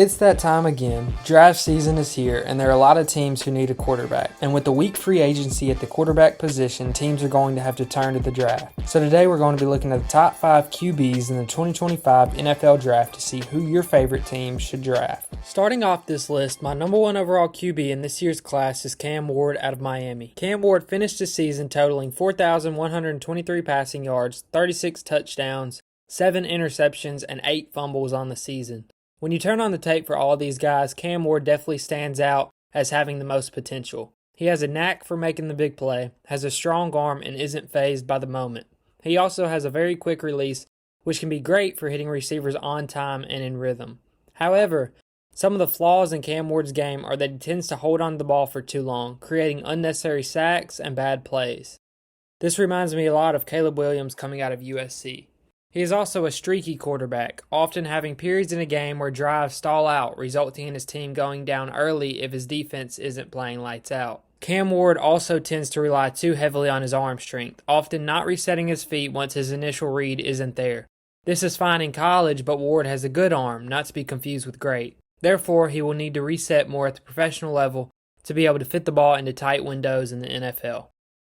It's that time again. Draft season is here, and there are a lot of teams who need a quarterback. And with the weak free agency at the quarterback position, teams are going to have to turn to the draft. So today we're going to be looking at the top 5 QBs in the 2025 NFL Draft to see who your favorite team should draft. Starting off this list, my number 1 overall QB in this year's class is Cam Ward out of Miami. Cam Ward finished the season totaling 4,123 passing yards, 36 touchdowns, 7 interceptions, and 8 fumbles on the season. When you turn on the tape for all of these guys, Cam Ward definitely stands out as having the most potential. He has a knack for making the big play, has a strong arm, and isn't fazed by the moment. He also has a very quick release, which can be great for hitting receivers on time and in rhythm. However, some of the flaws in Cam Ward's game are that he tends to hold on to the ball for too long, creating unnecessary sacks and bad plays. This reminds me a lot of Caleb Williams coming out of USC. He is also a streaky quarterback, often having periods in a game where drives stall out, resulting in his team going down early if his defense isn't playing lights out. Cam Ward also tends to rely too heavily on his arm strength, often not resetting his feet once his initial read isn't there. This is fine in college, but Ward has a good arm, not to be confused with great. Therefore, he will need to reset more at the professional level to be able to fit the ball into tight windows in the NFL.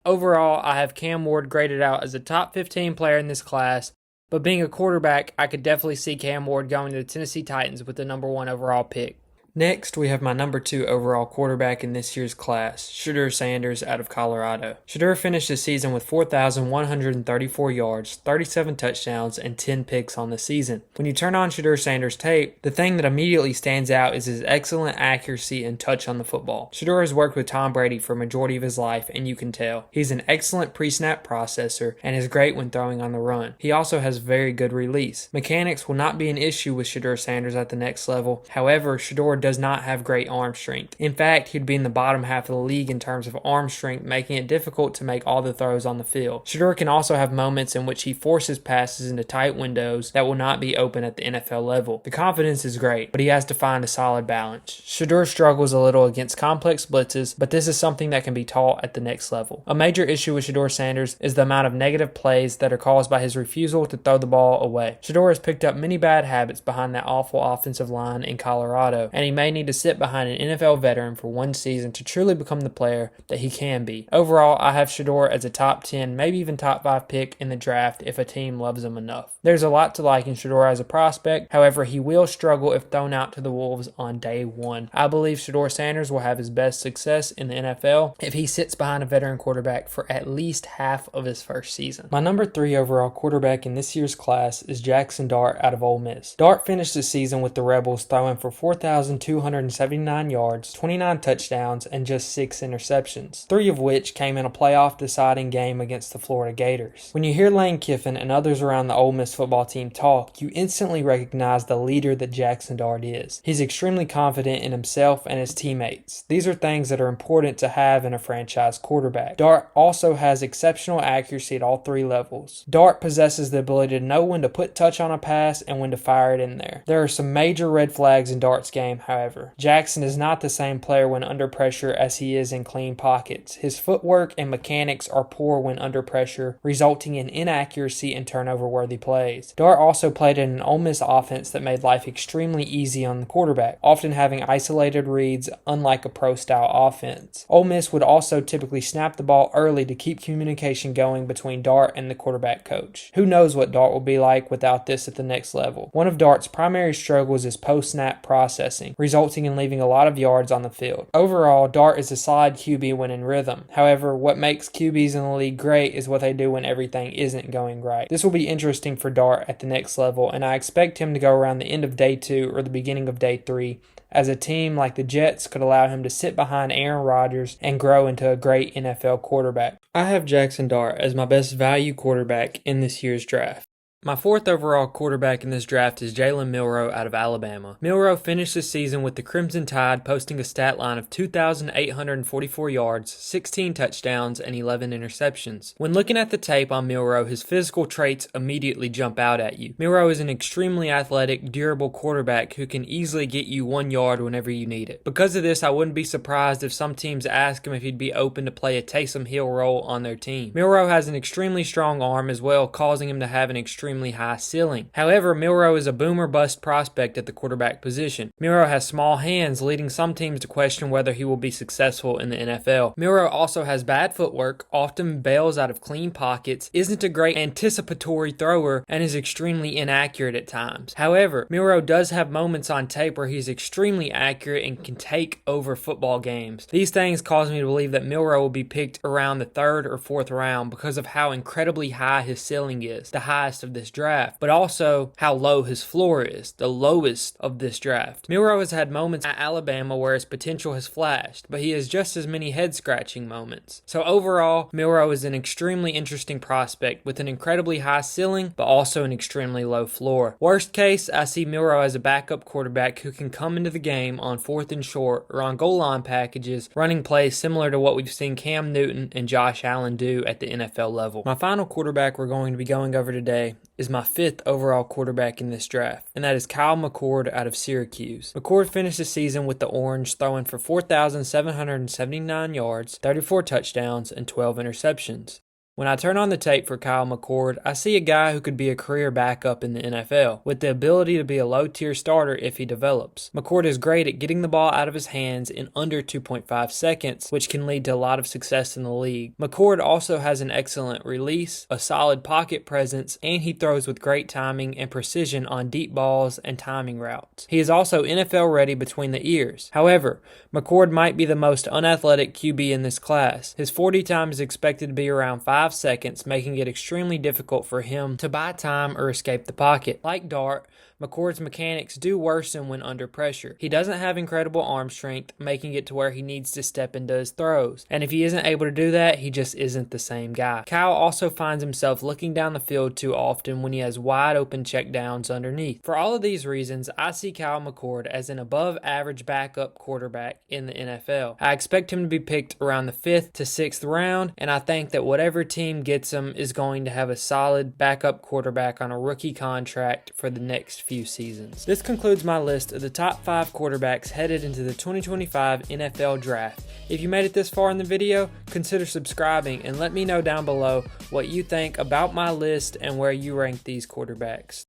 Overall, I have Cam Ward graded out as a top 15 player in this class, but being a quarterback, I could definitely see Cam Ward going to the Tennessee Titans with the number 1 overall pick. Next, we have my number 2 overall quarterback in this year's class, Shedeur Sanders out of Colorado. Shedeur finished the season with 4,134 yards, 37 touchdowns, and 10 picks on the season. When you turn on Shedeur Sanders' tape, the thing that immediately stands out is his excellent accuracy and touch on the football. Shedeur has worked with Tom Brady for a majority of his life, and you can tell. He's an excellent pre-snap processor and is great when throwing on the run. He also has very good release. Mechanics will not be an issue with Shedeur Sanders at the next level. However, Shedeur does not have great arm strength. In fact, he'd be in the bottom half of the league in terms of arm strength, making it difficult to make all the throws on the field. Shedeur can also have moments in which he forces passes into tight windows that will not be open at the NFL level. The confidence is great, but he has to find a solid balance. Shedeur struggles a little against complex blitzes, but this is something that can be taught at the next level. A major issue with Shedeur Sanders is the amount of negative plays that are caused by his refusal to throw the ball away. Shedeur has picked up many bad habits behind that awful offensive line in Colorado, and he may need to sit behind an NFL veteran for one season to truly become the player that he can be. Overall, I have Shedeur as a top 10, maybe even top 5 pick in the draft if a team loves him enough. There's a lot to like in Shedeur as a prospect, however, he will struggle if thrown out to the Wolves on day 1. I believe Shedeur Sanders will have his best success in the NFL if he sits behind a veteran quarterback for at least half of his first season. My number 3 overall quarterback in this year's class is Jaxson Dart out of Ole Miss. Dart finished the season with the Rebels throwing for 4,279 yards, 29 touchdowns, and just 6 interceptions, 3 of which came in a playoff deciding game against the Florida Gators. When you hear Lane Kiffin and others around the Ole Miss football team talk, you instantly recognize the leader that Jaxson Dart is. He's extremely confident in himself and his teammates. These are things that are important to have in a franchise quarterback. Dart also has exceptional accuracy at all 3 levels. Dart possesses the ability to know when to put touch on a pass and when to fire it in there. There are some major red flags in Dart's game, however. Jaxson is not the same player when under pressure as he is in clean pockets. His footwork and mechanics are poor when under pressure, resulting in inaccuracy and turnover-worthy plays. Dart also played in an Ole Miss offense that made life extremely easy on the quarterback, often having isolated reads unlike a pro-style offense. Ole Miss would also typically snap the ball early to keep communication going between Dart and the quarterback coach. Who knows what Dart will be like without this at the next level. One of Dart's primary struggles is post-snap processing, resulting in leaving a lot of yards on the field. Overall, Dart is a solid QB when in rhythm. However, what makes QBs in the league great is what they do when everything isn't going right. This will be interesting for Dart at the next level, and I expect him to go around the end of day 2 or the beginning of day 3, as a team like the Jets could allow him to sit behind Aaron Rodgers and grow into a great NFL quarterback. I have Jaxson Dart as my best value quarterback in this year's draft. My 4th overall quarterback in this draft is Jalen Milroe out of Alabama. Milroe finished the season with the Crimson Tide posting a stat line of 2,844 yards, 16 touchdowns, and 11 interceptions. When looking at the tape on Milroe, his physical traits immediately jump out at you. Milroe is an extremely athletic, durable quarterback who can easily get you 1 yard whenever you need it. Because of this, I wouldn't be surprised if some teams ask him if he'd be open to play a Taysom Hill role on their team. Milroe has an extremely strong arm as well, causing him to have an extremely extremely high ceiling. However, Milroe is a boom or bust prospect at the quarterback position. Milroe has small hands, leading some teams to question whether he will be successful in the NFL. Milroe also has bad footwork, often bails out of clean pockets, isn't a great anticipatory thrower, and is extremely inaccurate at times. However, Milroe does have moments on tape where he's extremely accurate and can take over football games. These things cause me to believe that Milroe will be picked around the 3rd or 4th round because of how incredibly high his ceiling is, the highest of this draft, but also how low his floor is, the lowest of this draft. Milroe has had moments at Alabama where his potential has flashed, but he has just as many head-scratching moments. So overall, Milroe is an extremely interesting prospect with an incredibly high ceiling, but also an extremely low floor. Worst case, I see Milroe as a backup quarterback who can come into the game on 4th and short or on goal line packages, running plays similar to what we've seen Cam Newton and Josh Allen do at the NFL level. My final quarterback we're going to be going over today is my 5th overall quarterback in this draft, and that is Kyle McCord out of Syracuse. McCord finished the season with the Orange throwing for 4,779 yards, 34 touchdowns, and 12 interceptions. When I turn on the tape for Kyle McCord, I see a guy who could be a career backup in the NFL, with the ability to be a low-tier starter if he develops. McCord is great at getting the ball out of his hands in under 2.5 seconds, which can lead to a lot of success in the league. McCord also has an excellent release, a solid pocket presence, and he throws with great timing and precision on deep balls and timing routes. He is also NFL ready between the ears. However, McCord might be the most unathletic QB in this class. His 40 time is expected to be around 5 seconds, making it extremely difficult for him to buy time or escape the pocket. Like Dart, McCord's mechanics do worsen when under pressure. He doesn't have incredible arm strength, making it to where he needs to step into his throws. And if he isn't able to do that, he just isn't the same guy. Kyle also finds himself looking down the field too often when he has wide open checkdowns underneath. For all of these reasons, I see Kyle McCord as an above average backup quarterback in the NFL. I expect him to be picked around the 5th to 6th round, and I think that whatever team gets him is going to have a solid backup quarterback on a rookie contract for the next few seasons. This concludes my list of the top 5 quarterbacks headed into the 2025 NFL Draft. If you made it this far in the video, consider subscribing and let me know down below what you think about my list and where you rank these quarterbacks.